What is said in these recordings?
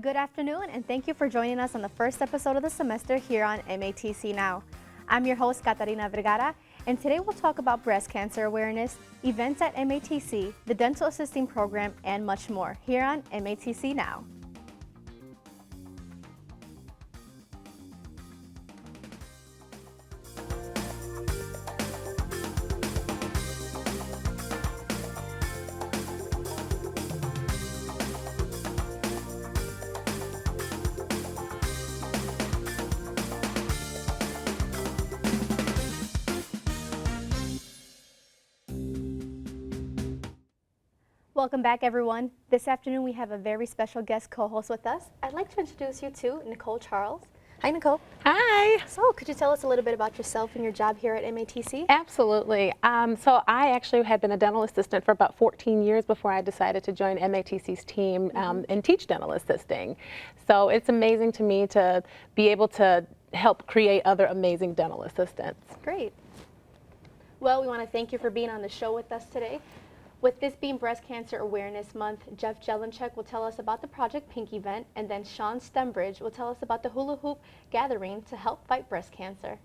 Good afternoon, and thank you for joining us on the first episode of the semester here on MATC Now. I'm your host, Catarina Vergara, and today we'll talk about breast cancer awareness, events at MATC, the dental assisting program, and much more here on MATC Now. Welcome back, everyone. This afternoon we have a very special guest co-host with us. I'd like to introduce you to Nicole Charles. Hi, Nicole. Hi. So, could you tell us a little bit about yourself and your job here at MATC? Absolutely. So I actually had been a dental assistant for about 14 years before I decided to join MATC's team and teach dental assisting. So it's amazing to me to be able to help create other amazing dental assistants. Great. Well, we want to thank you for being on the show with us today. With this being Breast Cancer Awareness Month, Jeff Jelenchuk will tell us about the Project Pink event, and then Sean Stembridge will tell us about the Hula-Hoop gathering to help fight breast cancer.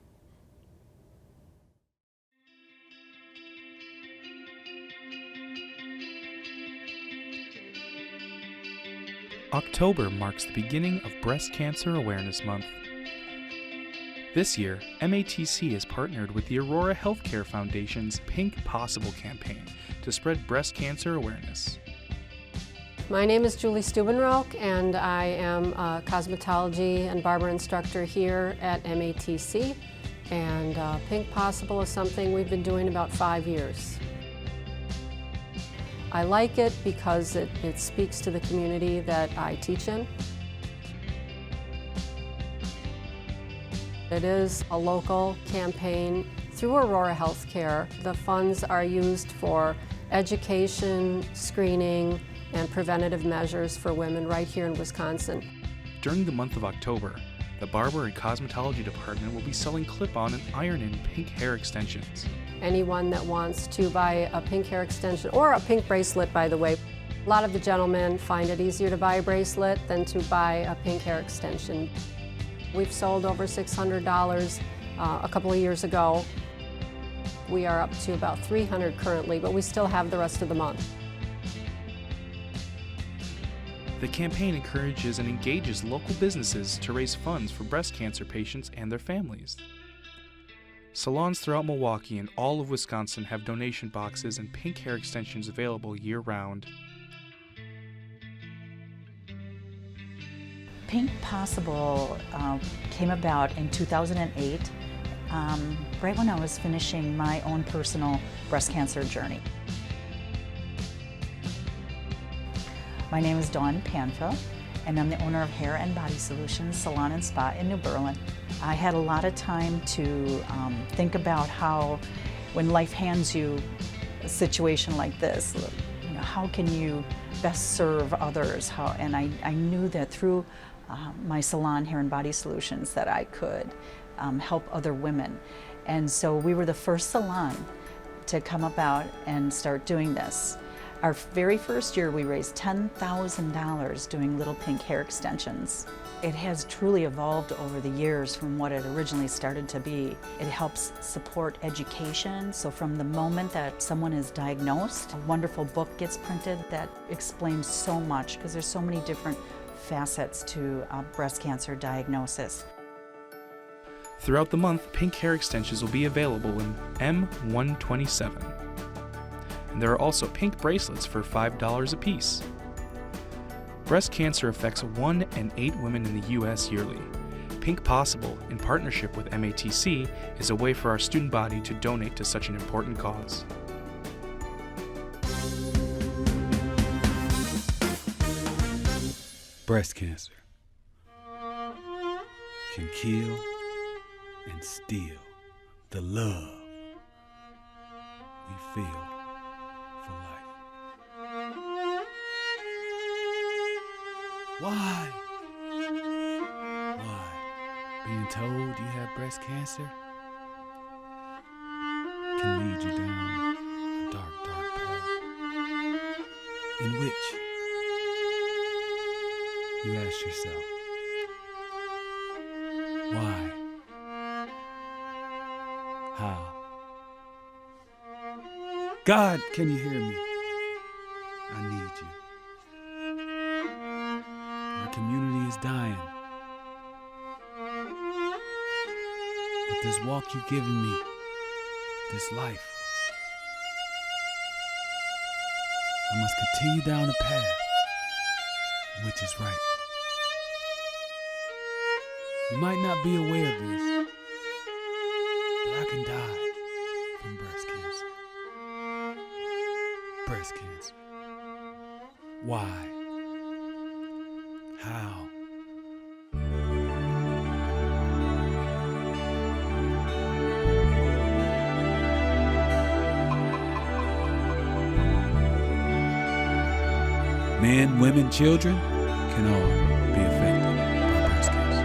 October marks the beginning of Breast Cancer Awareness Month. This year, MATC has partnered with the Aurora Healthcare Foundation's Pink Possible campaign to spread breast cancer awareness. My name is Julie Stubenrauch, and I am a cosmetology and barber instructor here at MATC. And Pink Possible is something we've been doing about 5 years. I like it because it speaks to the community that I teach in. It is a local campaign through Aurora Healthcare. The funds are used for education, screening, and preventative measures for women right here in Wisconsin. During the month of October, the Barber and Cosmetology Department will be selling clip-on and iron-in pink hair extensions. Anyone that wants to buy a pink hair extension, or a pink bracelet, by the way. A lot of the gentlemen find it easier to buy a bracelet than to buy a pink hair extension. We've sold over $600 a couple of years ago. We are up to about 300 currently, but we still have the rest of the month. The campaign encourages and engages local businesses to raise funds for breast cancer patients and their families. Salons throughout Milwaukee and all of Wisconsin have donation boxes and pink hair extensions available year-round. Pink Possible came about in 2008, right when I was finishing my own personal breast cancer journey. My name is Dawn Panfill, and I'm the owner of Hair and Body Solutions Salon and Spa in New Berlin. I had a lot of time to think about how, when life hands you a situation like this, how can you best serve others? And I knew that through my salon, Hair and Body Solutions, that I could help other women. And so we were the first salon to come about and start doing this. Our very first year, we raised $10,000 doing little pink hair extensions. It has truly evolved over the years from what it originally started to be. It helps support education. So from the moment that someone is diagnosed, a wonderful book gets printed that explains so much, because there's so many different facets to breast cancer diagnosis. Throughout the month, pink hair extensions will be available in M127. And there are also pink bracelets for $5 a piece. Breast cancer affects 1 in 8 women in the U.S. yearly. Pink Possible, in partnership with MATC, is a way for our student body to donate to such an important cause. Breast cancer can kill and steal the love we feel for life. Why? Being told you have breast cancer can lead you down a dark, dark path in which You ask yourself, why? How? God, can you hear me? I need you. Our community is dying. But this walk you've given me, this life, I must continue down the path which is right. You might not be aware of this, but I can die from breast cancer. Breast cancer. Why? How? Men, women, children can all be affected by breast cancer.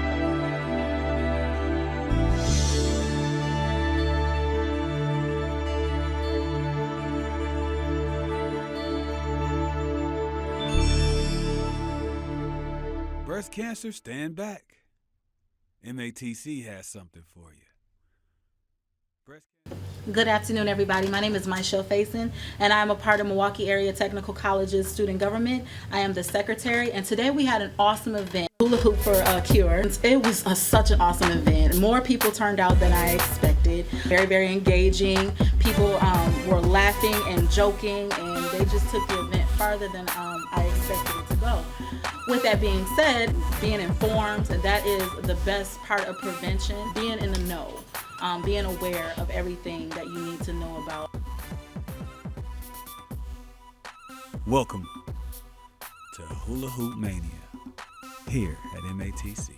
Breast cancer, stand back. MATC has something for you. Breast cancer. Good afternoon, everybody. My name is Michelle Faison, and I'm a part of Milwaukee Area Technical College's student government. I am the secretary, and today we had an awesome event, Hula-Hoop for a Cure. It was such an awesome event. More people turned out than I expected. Very, very engaging. People were laughing and joking, and they just took the event farther than I expected it to go. With that being said, being informed, and that is the best part of prevention, being in the know. Being aware of everything that you need to know about. Welcome to Hula-Hoop Mania here at MATC.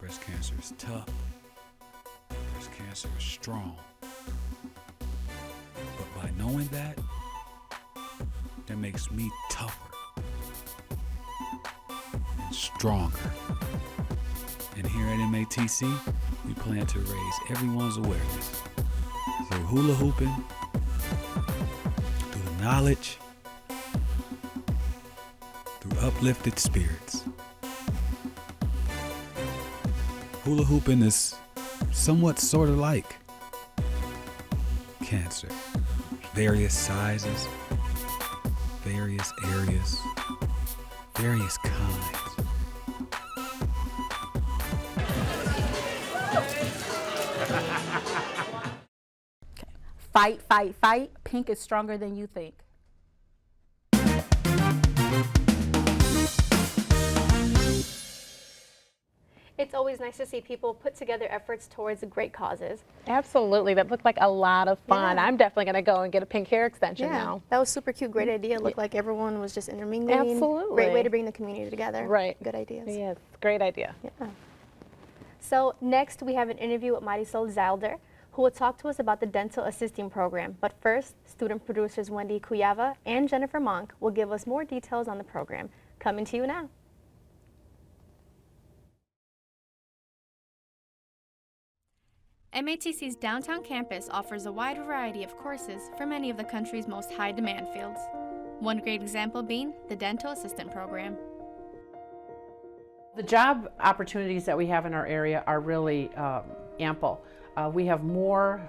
Breast cancer is tough. Breast cancer is strong. But by knowing that makes me tougher and stronger. And here at MATC, we plan to raise everyone's awareness through hula hooping, through the knowledge, through uplifted spirits. Hula hooping is somewhat sort of like cancer. Various sizes, various areas, various kinds. Fight, fight, fight. Pink is stronger than you think. It's always nice to see people put together efforts towards great causes. Absolutely, that looked like a lot of fun. Yeah. I'm definitely going to go and get a pink hair extension now. That was super cute, great idea. It looked like everyone was just intermingling. Absolutely. Great way to bring the community together. Right. Good ideas. Yes, great idea. Yeah. So next we have an interview with Marisol Zalder, who will talk to us about the dental assisting program. But first, student producers Wendy Cuyava and Jennifer Monk will give us more details on the program. Coming to you now. MATC's downtown campus offers a wide variety of courses for many of the country's most high-demand fields. One great example being the dental assistant program. The job opportunities that we have in our area are really ample. We have more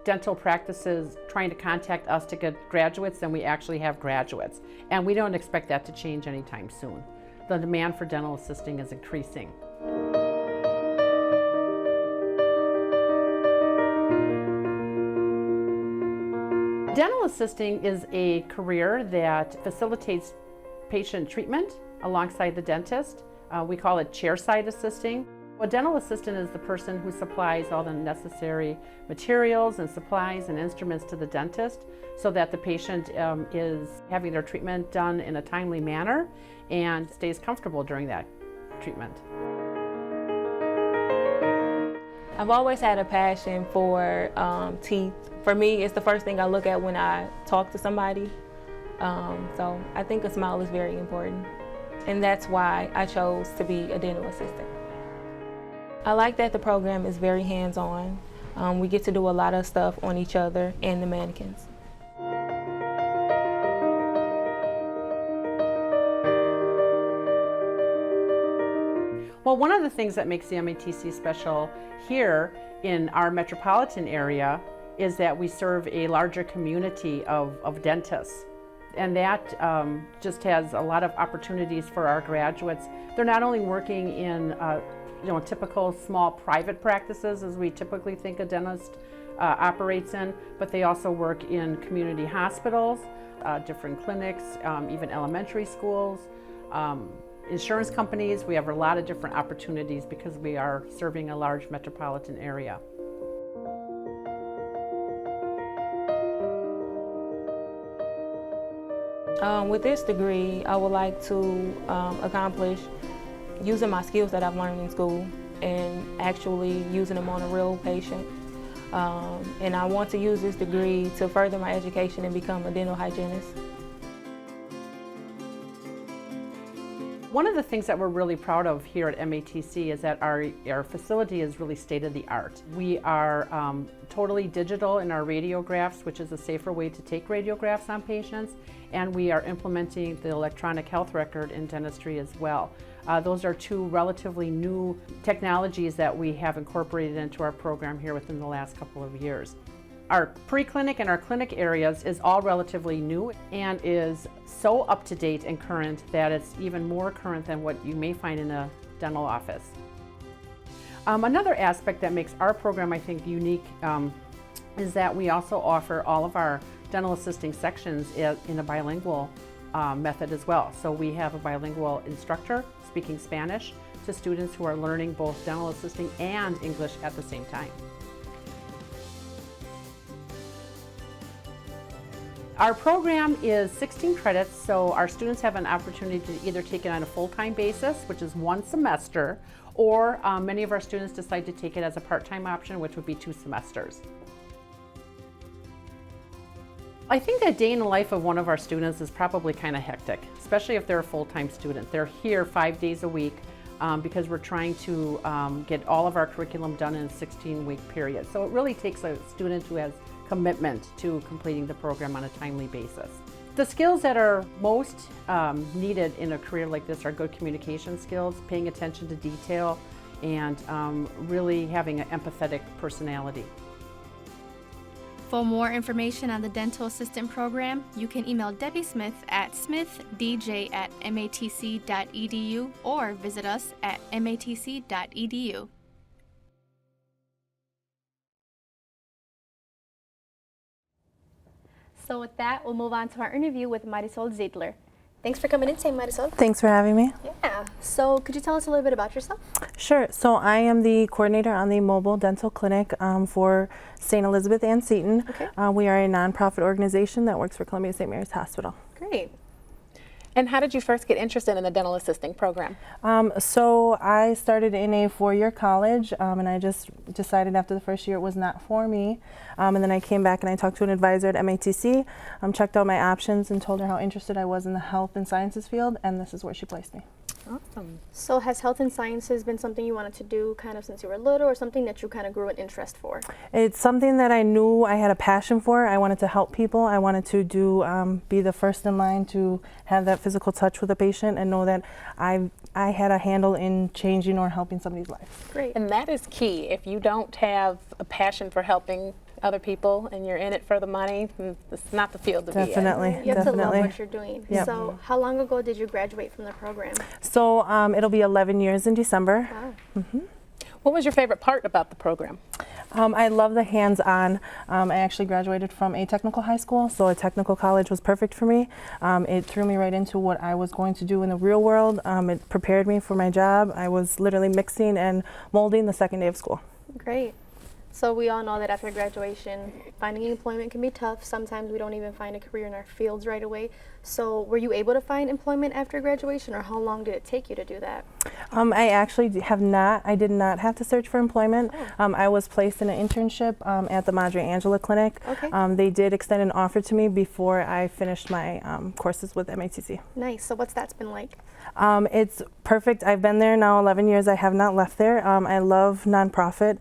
dental practices trying to contact us to get graduates than we actually have graduates. And we don't expect that to change anytime soon. The demand for dental assisting is increasing. Dental assisting is a career that facilitates patient treatment alongside the dentist. We call it chairside assisting. A dental assistant is the person who supplies all the necessary materials and supplies and instruments to the dentist so that the patient is having their treatment done in a timely manner and stays comfortable during that treatment. I've always had a passion for teeth. For me, it's the first thing I look at when I talk to somebody. So I think a smile is very important. And that's why I chose to be a dental assistant. I like that the program is very hands-on. We get to do a lot of stuff on each other and the mannequins. Well, one of the things that makes the MATC special here in our metropolitan area is that we serve a larger community of dentists. And that just has a lot of opportunities for our graduates. They're not only working in typical small private practices as we typically think a dentist operates in, but they also work in community hospitals, different clinics, even elementary schools, insurance companies. We have a lot of different opportunities because we are serving a large metropolitan area. With this degree, I would like to accomplish using my skills that I've learned in school and actually using them on a real patient. And I want to use this degree to further my education and become a dental hygienist. One of the things that we're really proud of here at MATC is that our facility is really state-of-the-art. We are totally digital in our radiographs, which is a safer way to take radiographs on patients, and we are implementing the electronic health record in dentistry as well. Those are two relatively new technologies that we have incorporated into our program here within the last couple of years. Our pre-clinic and our clinic areas is all relatively new and is so up to date and current that it's even more current than what you may find in a dental office. Another aspect that makes our program, I think, unique is that we also offer all of our dental assisting sections in a bilingual method as well. So we have a bilingual instructor speaking Spanish to students who are learning both dental assisting and English at the same time. Our program is 16 credits, so our students have an opportunity to either take it on a full-time basis, which is 1 semester, or many of our students decide to take it as a part-time option, which would be 2 semesters. I think that day in the life of one of our students is probably kind of hectic, especially if they're a full-time student. They're here 5 days a week because we're trying to get all of our curriculum done in a 16-week period. So it really takes a student who has commitment to completing the program on a timely basis. The skills that are most needed in a career like this are good communication skills, paying attention to detail, and really having an empathetic personality. For more information on the dental assistant program, you can email Debbie Smith at smithdj@matc.edu or visit us at matc.edu. So with that, we'll move on to our interview with Marisol Ziedler. Thanks for coming in today, Marisol. Thanks for having me. Yeah. So could you tell us a little bit about yourself? Sure. So I am the coordinator on the mobile dental clinic for St. Elizabeth and Seton. Okay. We are a nonprofit organization that works for Columbia St. Mary's Hospital. Great. And how did you first get interested in the dental assisting program? So I started in a 4-year college, and I just decided after the first year it was not for me. And then I came back and I talked to an advisor at MATC, checked out my options and told her how interested I was in the health and sciences field, and this is where she placed me. Awesome. So has health and sciences been something you wanted to do kind of since you were little, or something that you kind of grew an interest for? It's something that I knew I had a passion for. I wanted to help people. I wanted to be the first in line to have that physical touch with a patient and know that I had a handle in changing or helping somebody's life. Great. And that is key. If you don't have a passion for helping other people and you're in it for the money, it's not the field to be in. Definitely. You have to love what you're doing. Yep. So how long ago did you graduate from the program? So it'll be 11 years in December. Wow. Mm-hmm. What was your favorite part about the program? I love the hands-on. I actually graduated from a technical high school, so a technical college was perfect for me. It threw me right into what I was going to do in the real world. It prepared me for my job. I was literally mixing and molding the second day of school. Great. So we all know that after graduation, finding employment can be tough. Sometimes we don't even find a career in our fields right away. So were you able to find employment after graduation, or how long did it take you to do that? I actually have not. I did not have to search for employment. I was placed in an internship at the Madre Angela Clinic. Okay. They did extend an offer to me before I finished my courses with MATC. Nice. So what's that been like? It's perfect. I've been there now 11 years. I have not left there. I love nonprofit.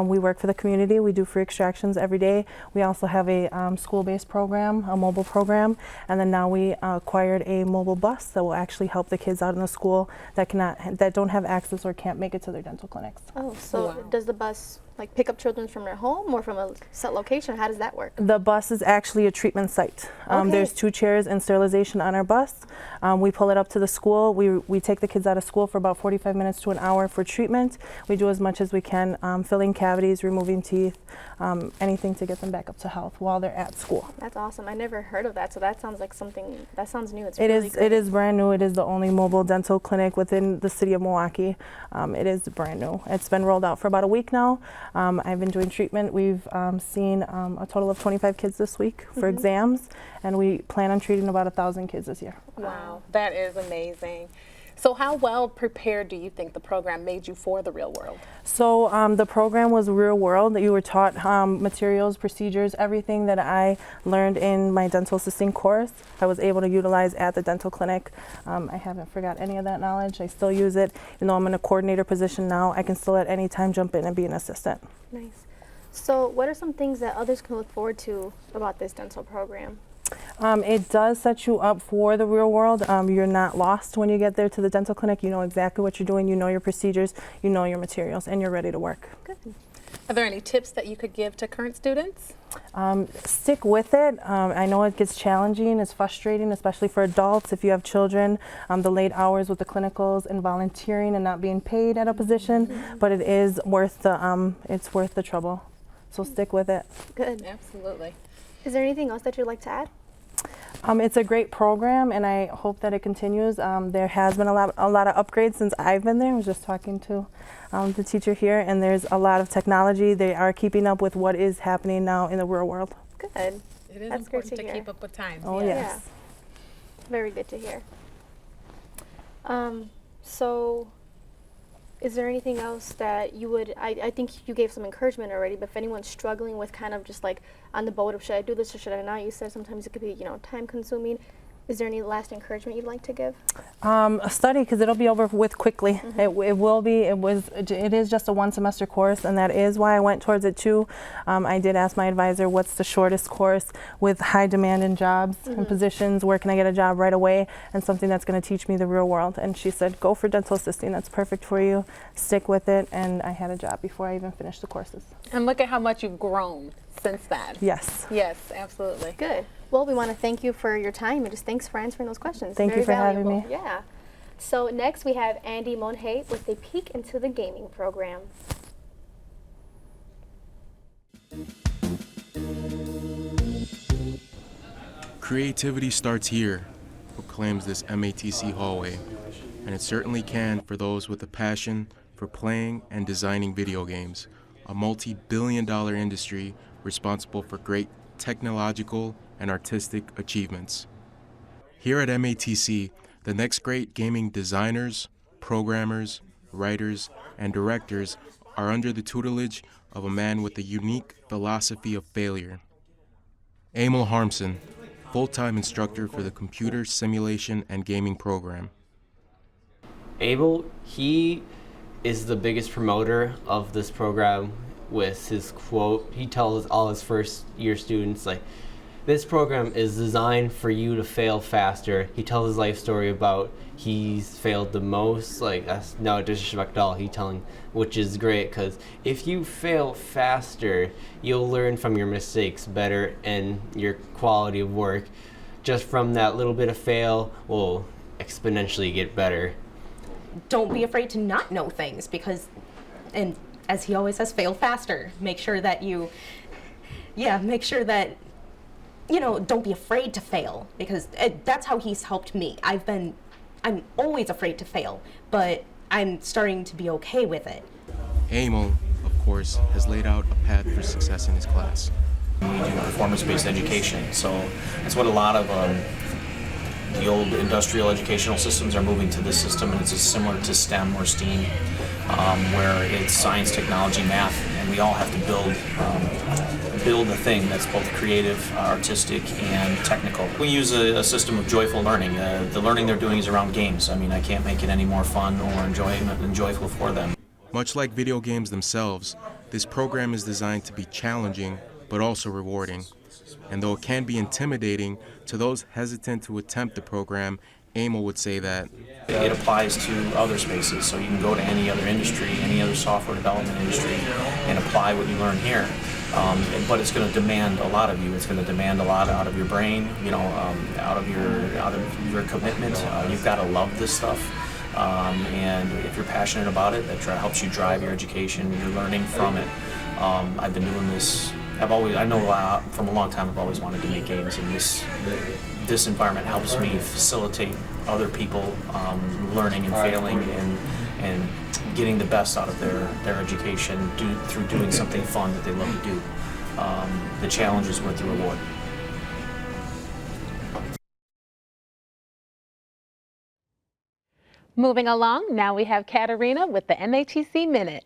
We work for the community. We do free extractions every day. We also have a school-based program, a mobile program, and then now we acquired a mobile bus that will actually help the kids out in the school that don't have access or can't make it to their dental clinics. Oh, so does the bus like pick up children from their home or from a set location? How does that work? The bus is actually a treatment site. There's 2 chairs and sterilization on our bus. We pull it up to the school. We take the kids out of school for about 45 minutes to an hour for treatment. We do as much as we can, filling cavities, removing teeth, anything to get them back up to health while they're at school. That's awesome. I never heard of that, so that sounds like something, that sounds new. It's It really is. cool. It is brand new. It is the only mobile dental clinic within the city of Milwaukee. It is brand new. It's been rolled out for about a week now. I've been doing treatment. We've seen a total of 25 kids this week for exams, and we plan on treating about 1,000 kids this year. Wow, that is amazing. So how well prepared do you think the program made you for the real world? So the program was real world. You were taught materials, procedures, everything that I learned in my dental assisting course. I was able to utilize at the dental clinic. I haven't forgot any of that knowledge. I still use it. Even though I'm in a coordinator position now, I can still at any time jump in and be an assistant. Nice. So what are some things that others can look forward to about this dental program? It does set you up for the real world. You're not lost when you get there to the dental clinic. You know exactly what you're doing. You know your procedures. You know your materials, and you're ready to work. Good. Are there any tips that you could give to current students? Stick with it. I know it gets challenging. It's frustrating, especially for adults. If you have children, the late hours with the clinicals and volunteering and not being paid at a position, but it is worth the trouble. So stick with it. Good. Absolutely. Is there anything else that you'd like to add? It's a great program, and I hope that it continues. There has been a lot of upgrades since I've been there. I was just talking to the teacher here, and there's a lot of technology. They are keeping up with what is happening now in the real world. Good. It is That's great important to to hear. keep up with times. Oh, yes. yes. Very good to hear. So is there anything else that you would, I think you gave some encouragement already, but if anyone's struggling with kind of just like on the boat of should I do this or should I not, you said sometimes it could be, time consuming. Is there any last encouragement you'd like to give? Study, because it'll be over with quickly. It will be. It is just a 1 semester course, and that is why I went towards it too. I did ask my advisor, what's the shortest course with high demand in jobs and positions? Where can I get a job right away and something that's going to teach me the real world? And she said, go for dental assisting. That's perfect for you. Stick with it. And I had a job before I even finished the courses. And look at how much you've grown since then. Yes. Yes, absolutely. Good. Well, we want to thank you for your time and just thanks for answering those questions. Thank you for having me. Yeah. So next we have Andy Monhay with a peek into the gaming program. Creativity starts here, proclaims this MATC hallway, and it certainly can for those with a passion for playing and designing video games, a multi-billion-dollar industry responsible for great technological and artistic achievements. Here at MATC, the next great gaming designers, programmers, writers, and directors are under the tutelage of a man with a unique philosophy of failure. Emil Harmson, full-time instructor for the Computer Simulation and Gaming program. Abel, he is the biggest promoter of this program with his quote. He tells all his first-year students, like, this program is designed for you to fail faster. He tells his life story about he's failed the most. Like, that's no disrespect at all. He telling, which is great, because if you fail faster, you'll learn from your mistakes better, and your quality of work just from that little bit of fail will exponentially get better. Don't be afraid to not know things, because, and as he always says, fail faster. Make sure that don't be afraid to fail, because that's how he's helped me. I'm always afraid to fail, but I'm starting to be okay with it. Emil, of course, has laid out a path for success in his class. We do performance-based education, so that's what a lot of The old industrial educational systems are moving to this system, and it's similar to STEM or STEAM, where it's science, technology, math, and we all have to build a thing that's both creative, artistic, and technical. We use a system of joyful learning. The learning they're doing is around games. I mean, I can't make it any more fun or enjoyable for them. Much like video games themselves, this program is designed to be challenging, but also rewarding. And though it can be intimidating to those hesitant to attempt the program, Emil would say that it applies to other spaces, so you can go to any other industry, any other software development industry, and apply what you learn here. But it's going to demand a lot of you. It's going to demand a lot out of your brain, out of your commitment. You've got to love this stuff, and if you're passionate about it, that helps you drive your education. You're learning from it. I've been doing this. I know from a long time. I've always wanted to make games, and this environment helps me facilitate other people learning and failing and getting the best out of their education through doing something fun that they love to do. The challenge is worth the reward. Moving along, now we have Katarina with the MATC Minute.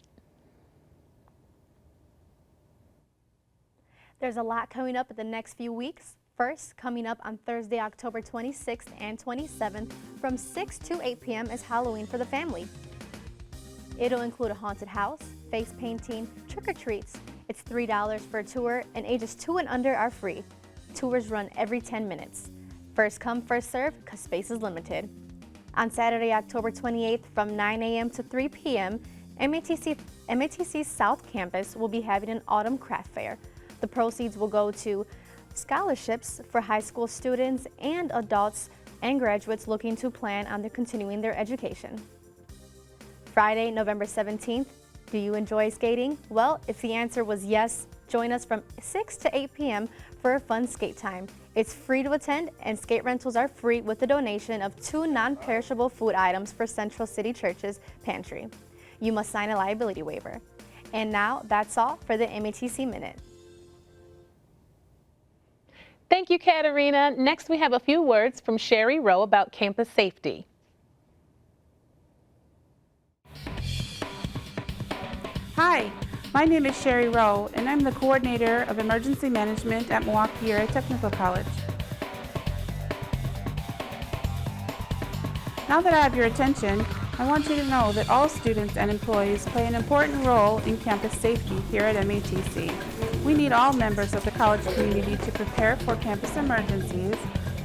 There's a lot coming up in the next few weeks. First, coming up on Thursday, October 26th and 27th from 6 to 8 p.m. is Halloween for the family. It'll include a haunted house, face painting, trick-or-treats. It's $3 for a tour, and ages 2 and under are free. Tours run every 10 minutes. First come, first serve, because space is limited. On Saturday, October 28th from 9 a.m. to 3 p.m., MATC's South Campus will be having an autumn craft fair. The proceeds will go to scholarships for high school students and adults and graduates looking to plan on continuing their education. Friday, November 17th, do you enjoy skating? Well, if the answer was yes, join us from 6 to 8 p.m. for a fun skate time. It's free to attend, and skate rentals are free with a donation of 2 non-perishable food items for Central City Church's pantry. You must sign a liability waiver. And now, that's all for the MATC Minute. Thank you, Katarina. Next, we have a few words from Sherry Rowe about campus safety. Hi, my name is Sherry Rowe, and I'm the Coordinator of Emergency Management at Milwaukee Area Technical College. Now that I have your attention, I want you to know that all students and employees play an important role in campus safety here at MATC. We need all members of the college community to prepare for campus emergencies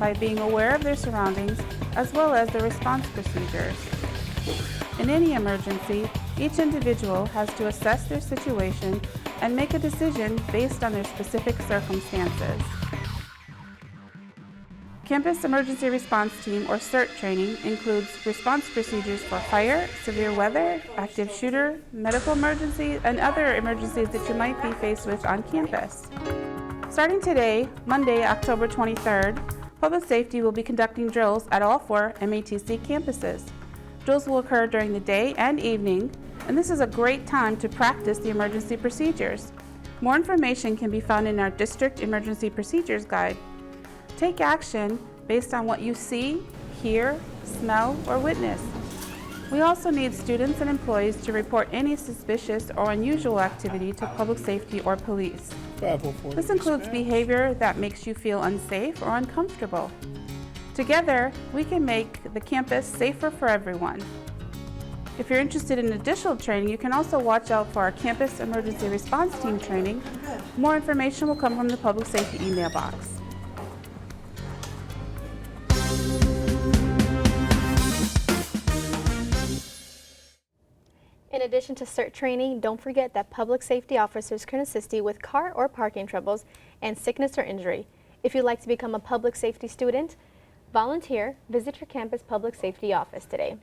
by being aware of their surroundings as well as the response procedures. In any emergency, each individual has to assess their situation and make a decision based on their specific circumstances. Campus Emergency Response Team, or CERT training, includes response procedures for fire, severe weather, active shooter, medical emergencies, and other emergencies that you might be faced with on campus. Starting today, Monday, October 23rd, Public Safety will be conducting drills at all 4 MATC campuses. Drills will occur during the day and evening, and this is a great time to practice the emergency procedures. More information can be found in our District Emergency Procedures Guide. Take action based on what you see, hear, smell, or witness. We also need students and employees to report any suspicious or unusual activity to public safety or police. This includes behavior that makes you feel unsafe or uncomfortable. Together, we can make the campus safer for everyone. If you're interested in additional training, you can also watch out for our Campus Emergency Response Team training. More information will come from the public safety email box. In addition to CERT training, don't forget that public safety officers can assist you with car or parking troubles and sickness or injury. If you'd like to become a public safety student, volunteer, visit your campus public safety office today.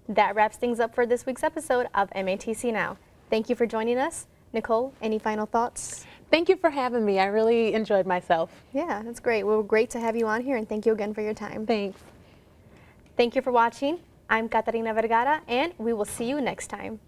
That wraps things up for this week's episode of MATC Now. Thank you for joining us. Nicole, any final thoughts? Thank you for having me. I really enjoyed myself. Yeah, that's great. Well, great to have you on here, and thank you again for your time. Thanks. Thank you for watching. I'm Katarina Vergara, and we will see you next time.